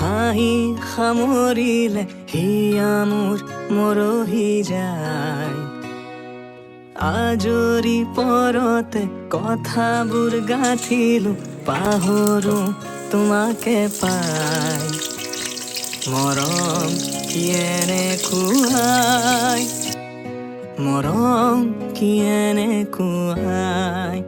হাঁহি সামৰিলে হিয়া মোৰ মৰহি যায়। আজৰি পৰতে কথাবোৰ গাঁঠিলো, পাহৰো তোমাকে পাই। মৰম কি এনেকুৱাই, মৰম কি এনেকুৱাই।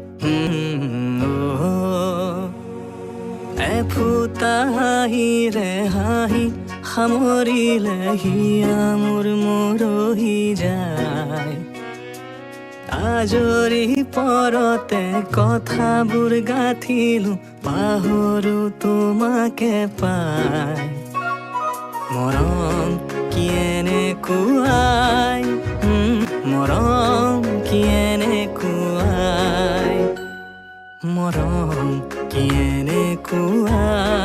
এফুটা হাঁহিৰে হাঁহি সামৰিলে হিয়া মোৰ মৰহি যায়। আজৰি পৰতে কথাবোৰ গাঁঠিলো, পাহৰো তোমাকে পাই। মৰম কি এনেকুৱাই, মৰম কি এনেকুৱাই, মৰম কি এনেকুৱাই।